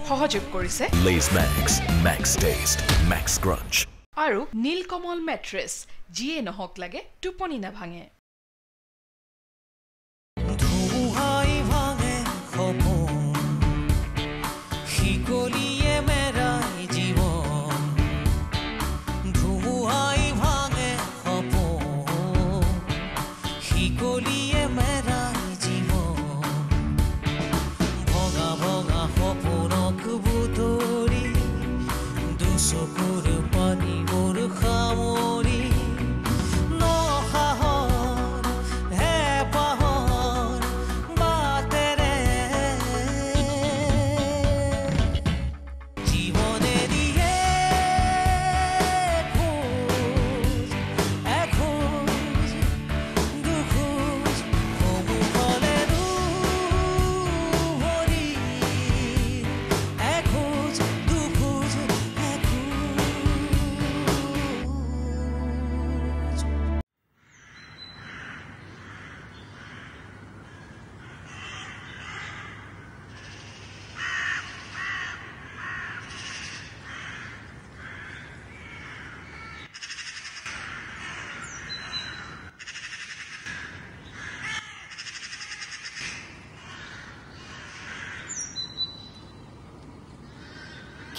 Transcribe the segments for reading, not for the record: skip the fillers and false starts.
সহযোগ কৰিছে Lay's Max, Max Taste, Max Crunch আৰু নীলকমল মেট্ৰেছ যিয়ে নহওক লাগে টোপনি নাভাঙে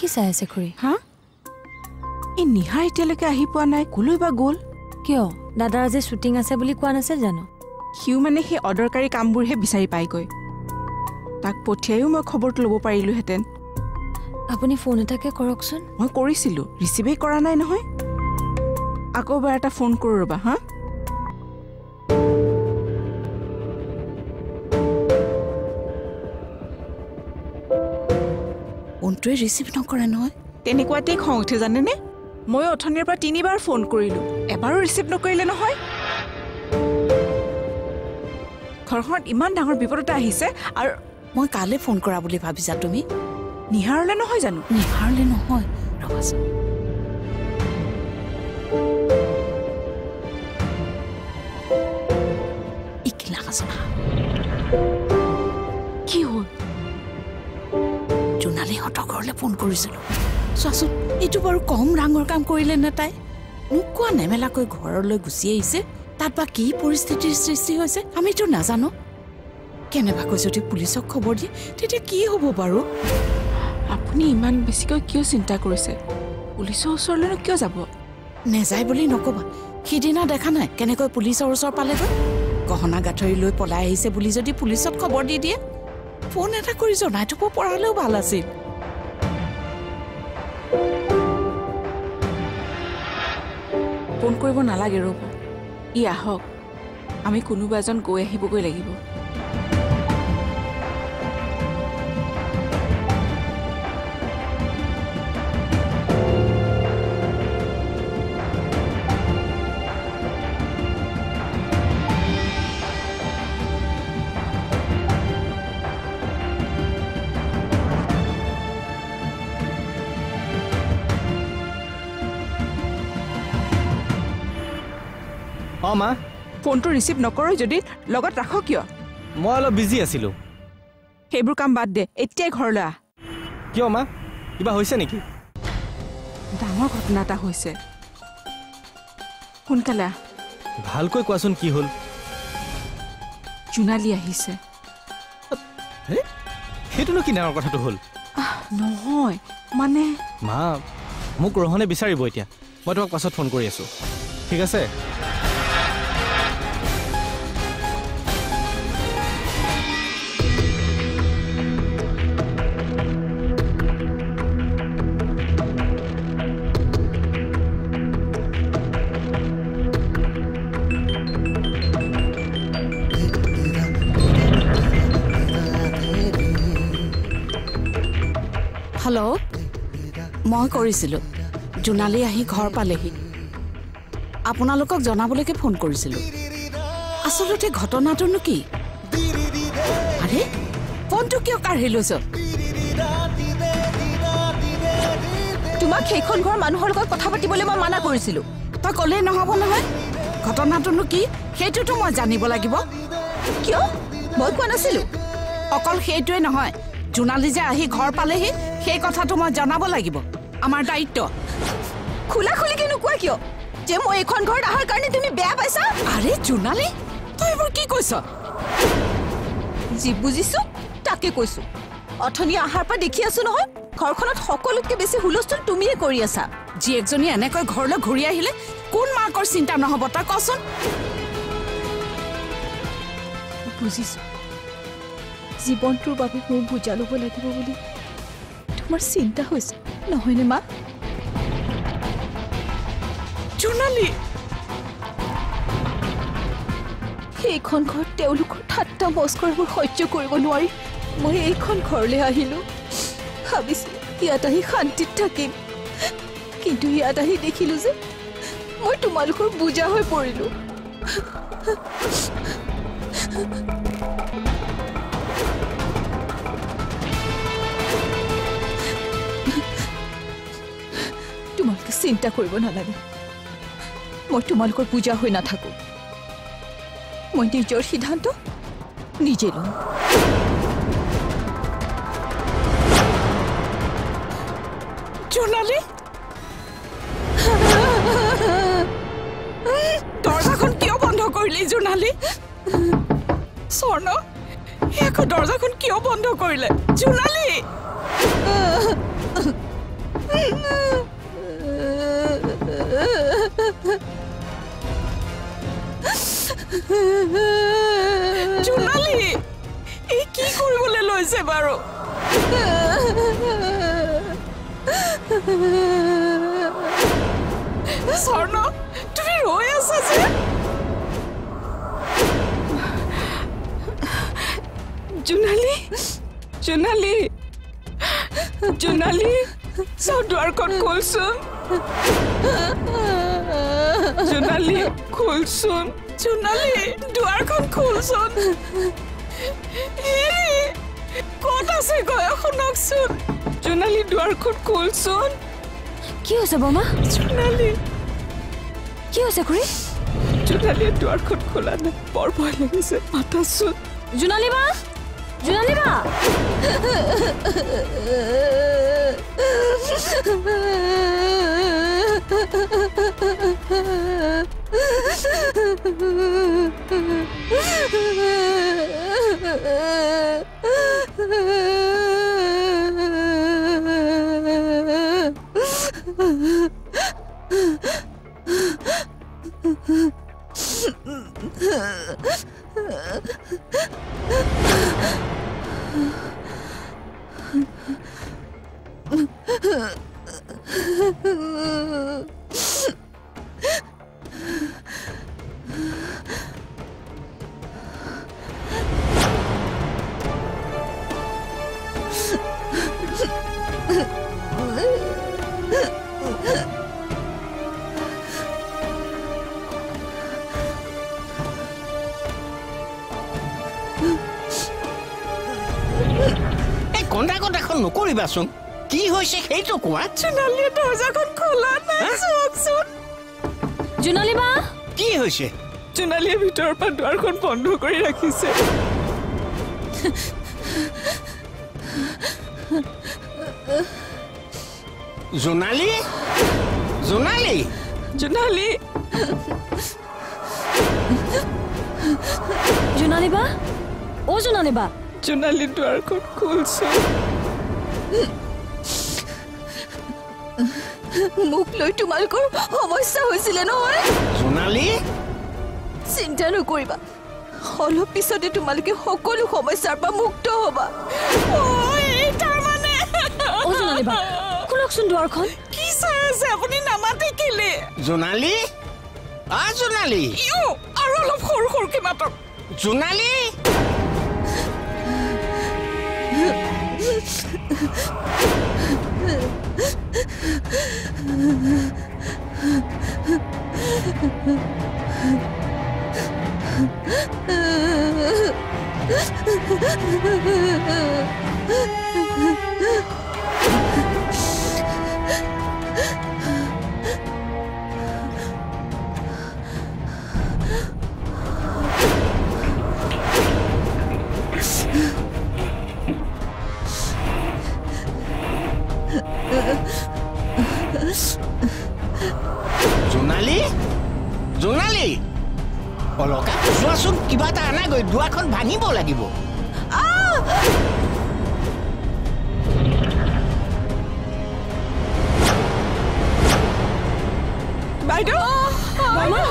কি চাই আছে খুৰী হা এই নিহা এতিয়ালৈকে আহি পোৱা নাই কলৈ বা গ'ল কিয় দাদাৰ যে শ্বুটিং আছে বুলি কোৱা নাছিল জানো সিও মানে সেই অৰ্ডাৰকাৰী কামবোৰহে বিচাৰি পাইগৈ তাক পঠিয়াইও মই খবৰটো ল'ব পাৰিলোহেঁতেন আপুনি ফোন এটাকে কৰকচোন মই কৰিছিলোঁ ৰিচিভেই কৰা নাই নহয় আকৌ এবাৰ এটা ফোন কৰোঁ ৰ'বা হা ফোনটোৱে ৰিচিভ নকৰে নহয় তেনেকুৱাতেই খং উঠে জানেনে মই অথনিৰ পৰা 3বাৰ ফোন কৰিলোঁ এবাৰো ৰিচিভ নকৰিলে নহয় ঘৰখনত ইমান ডাঙৰ বিপদ এটা আহিছে আৰু মই কালে ফোন কৰা বুলি ভাবিছা তুমি নিহাৰলে নহয় জানো নিহাৰলে নহয় ৰবাচোন ইকিলা কাছনা কি হ'ল জোনালী হতৰ ঘৰলৈ ফোন কৰিছিলোঁ চোৱাচোন এইটো বাৰু কম ডাঙৰ কাম কৰিলে নে তাই নোকোৱা নেমেলাকৈ ঘৰলৈ গুচি আহিছে তাত বা কি পৰিস্থিতিৰ সৃষ্টি হৈছে আমিতো নাজানো কেনেবাকৈ যদি পুলিচক খবৰ দিয়ে তেতিয়া কি হ'ব বাৰু আপুনি ইমান বেছিকৈ কিয় চিন্তা কৰিছে পুলিচৰ ওচৰলৈ কিয় যাব নেযায় বুলি নকবা সিদিনা দেখা নাই কেনেকৈ পুলিচৰ ওচৰ পালেগৈ গহনা গাঁঠৰি লৈ পলাই আহিছে বুলি যদি পুলিচত খবৰ দি দিয়ে ফোন এটা কৰি জনাই থব পৰালেও ভাল আছিল ফোন কৰিব নালাগে ৰ'ব ই আহক আমি কোনোবা এজন গৈ আহিবগৈ লাগিব মা ফোনটো ৰিচিভ নকৰো যদি লগত ৰাখো কিয় মই অলপ বিজি আছিলোঁ সেইবোৰ কাম বাদ দে এতিয়াই ঘৰলৈ আহ কিয় মা কিবা হৈছে নেকি ডাঙৰ ঘটনা এটা হৈছে সোনকালে আহ ভালকৈ কোৱাচোন কি হ'ল জোনালী আহিছে সেইটোনো কি ডাঙৰ কথাটো হ'ল নহয় মানে মা মোক ৰহনে বিচাৰিব এতিয়া মই তোমাক পাছত ফোন কৰি আছোঁ ঠিক আছে হেল্ল' মই কৰিছিলোঁ জোনালী আহি ঘৰ পালেহি আপোনালোকক জনাবলৈকে ফোন কৰিছিলোঁ আচলতে ঘটনাটোনো কি আৰে ফোনটো কিয় কাঢ়ি লৈছ তোমাক সেইখন ঘৰ মানুহৰ লগত কথা পাতিবলৈ মই মানা কৰিছিলোঁ তই ক'লেই নহ'ব নহয় ঘটনাটোনো কি সেইটোতো মই জানিব লাগিব কিয় মই কোৱা নাছিলোঁ অকল সেইটোৱে নহয় জোনালী যে আহি ঘৰ পালেহি সেই কথাটো মই জনাব লাগিব আমাৰ দায়িত্ব খোলা খুলিকে নোকোৱা কিয় যে মই এইখন ঘৰত অহাৰ কাৰণে তুমি বেয়া পাইছা আৰে জোনালী তই এইবোৰ কি কৈছ যি বুজিছো তাকে কৈছো অথনি আহাৰ পৰা দেখি আছো নহয় ঘৰখনত সকলোতকৈ বেছি হুলস্থুল তুমিয়ে কৰি আছা জীয়েকজনী এনেকৈ ঘৰলৈ ঘূৰি আহিলে কোন মাকৰ চিন্তা নহ'ব তই কচোন বুজিছো জীৱনটোৰ বাবে মোৰ বুজা ল'ব লাগিব বুলি তোমাৰ চিন্তা হৈছে নহয়নে মা জোনালী সেইখন ঘৰত তেওঁলোকৰ ঠাট্টা মস্কৰবোৰ সহ্য কৰিব নোৱাৰি মই এইখন ঘৰলৈ আহিলোঁ ভাবিছিলোঁ ইয়াত আহি শান্তিত থাকিম কিন্তু ইয়াত আহি দেখিলোঁ যে মই তোমালোকৰ বুজা হৈ পৰিলোঁ তোমালোকে চিন্তা কৰিব নালাগে মই তোমালোকৰ পূজা হৈ নাথাকোঁ মই নিজৰ সিদ্ধান্ত নিজে লওঁ জোনালী দৰজাখন কিয় বন্ধ কৰিলি জোনালী স্বৰ্ণ আকৌ দৰজাখন কিয় বন্ধ কৰিলে জোনালী জোনালী এই কি কৰিবলৈ লৈছে বাৰু স্বৰ্ণ তুমি ৰৈ আছা যে জোনালী জোনালী জোনালী চাও দুৱাৰখন খোলচোন জোনালী খোলচোন জোনালী দুৱাৰখন খোলচোন ক'ত আছে গৈ শুনকচোন জোনালী দুৱাৰখন খোলচোন কি হৈছে বমা জোনালী কি হৈছে খুৰী জোনালীয়ে দুৱাৰখন খোলা নাই বৰ ভয় লাগিছে মাতাচোন জোনালী বা জোনালী বা নকৰিবাচোন কি হৈছে সেইটো কোৱা জোনালীয়ে দৰজাখন খোলা নাই চাওকচোন জোনালী বা কি হৈছে জোনালীয়ে ভিতৰৰ পৰা দুৱাৰখন বন্ধ কৰি ৰাখিছে জোনালী জোনালী জোনালী জোনালী বা অ জোনালী বা জোনালী দুৱাৰখন খোলচোন মোক লৈ তোমালোকৰ সমস্যা হৈছিলে নহয় জোনালী চিন্তা নকৰিবা অলপ পিছতে তোমালোকে সকলো সমস্যাৰ পৰা মুক্ত হ'বা অ জোনালী বা খোলকচোন দুৱাৰখন কি চাই আছে আপুনি নামাতে কেলে জোনালী জোনালী আৰু অলপ সৰু সৰুকে মাতক জোনালী কিবা এটা আনাগৈ দুৱাৰখন ভাঙিব লাগিব বাইদেউ মামা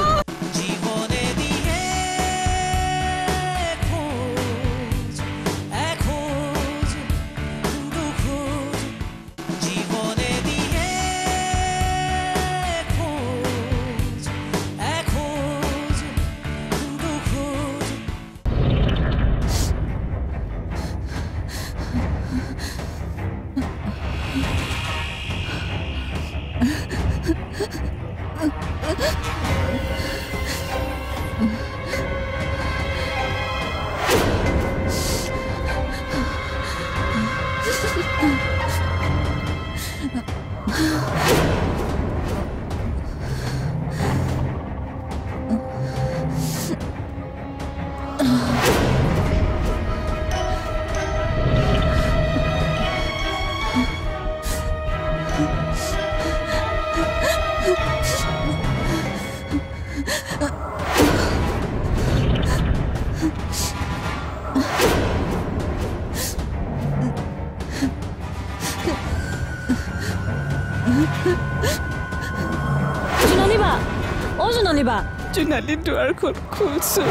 জোনালী দুৱাৰখন খুলছো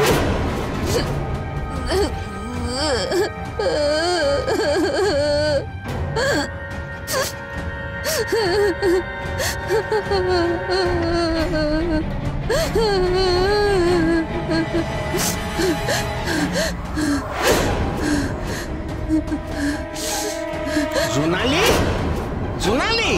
জোনালী জোনালী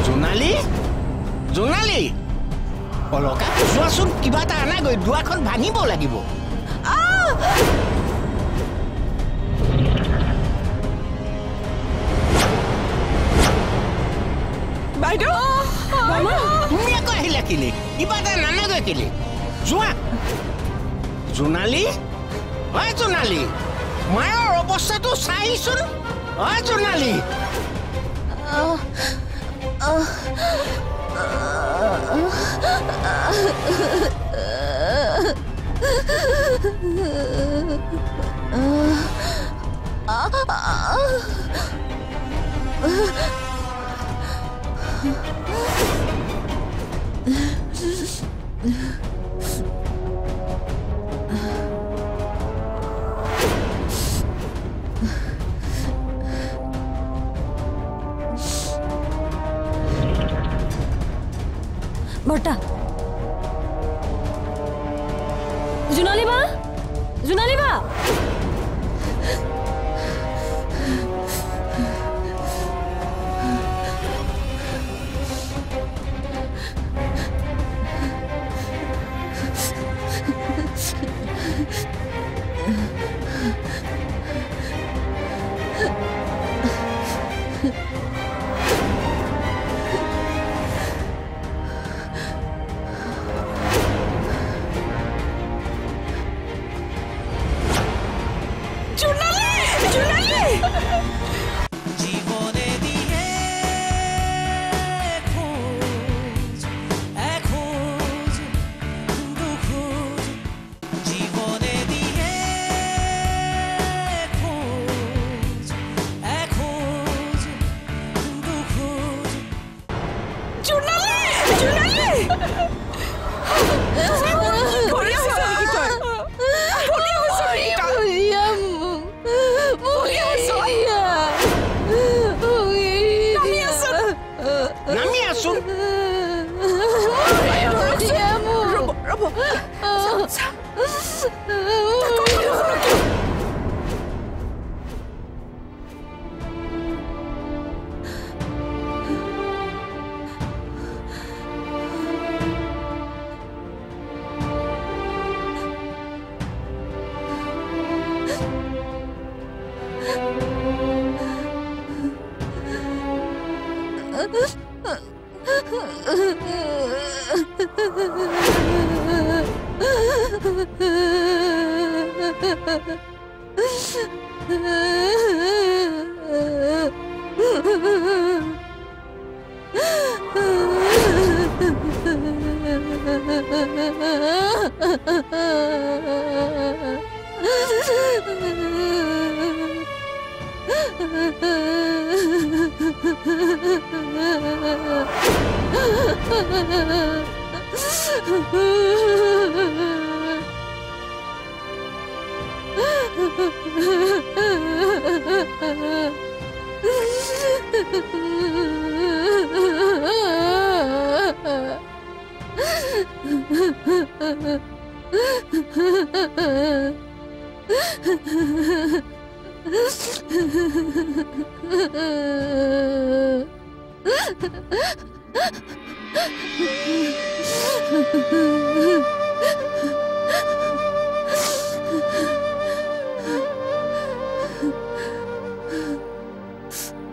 জোনালী জোনালী অলকা চোৱাচোন কিবা এটা আনাগৈ দুৱাৰখন ভাঙিব লাগিব বাইদেউ মামা তুমি আকৌ আহিলা কেলে কিবা এটা নানাগৈ কেলে যোৱা জোনালী হয় জোনালী মায়ৰ অৱস্থাটো চাইছোন হয় জোনালী বৰ্তা জোনালী বা জোনালী বা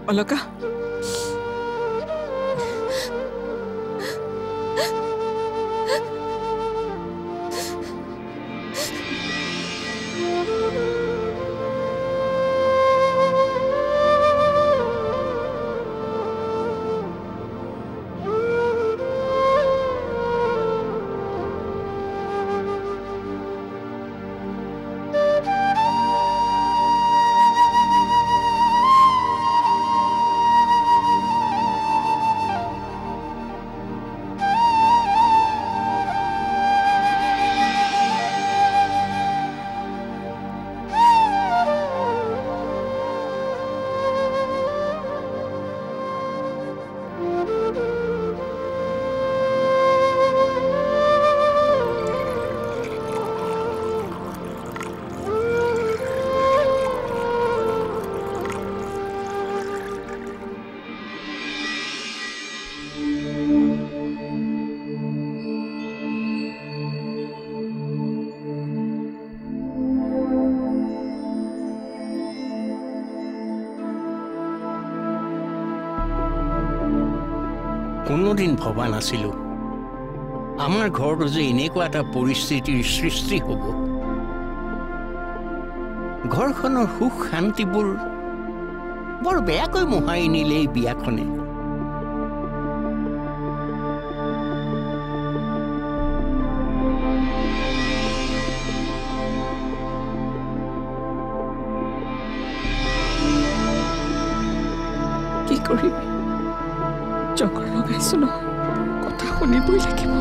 অলকা কোনোদিন ভবা নাছিলো আমাৰ ঘৰটো যে এনেকুৱা এটা পৰিস্থিতিৰ সৃষ্টি হ'ব ঘৰখনৰ সুখ শান্তিবোৰ বৰ বেয়াকৈ মোহাৰি নিলে এই বিয়াখনে কি কৰিবি জগৰ লগাইছো নহয় কথা শুনিবই লাগিব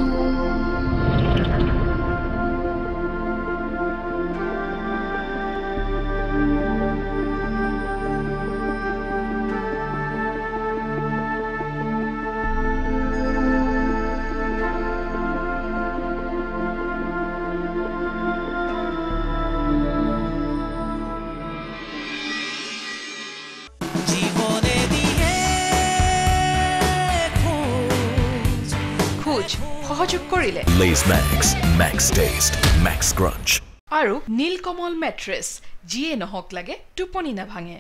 সহযোগ কৰিলে Lay's Max, Max Taste, Max Crunch. আৰু নীলকমল মেট্ৰেছ যিয়ে নহওক লাগে টোপনি নাভাঙে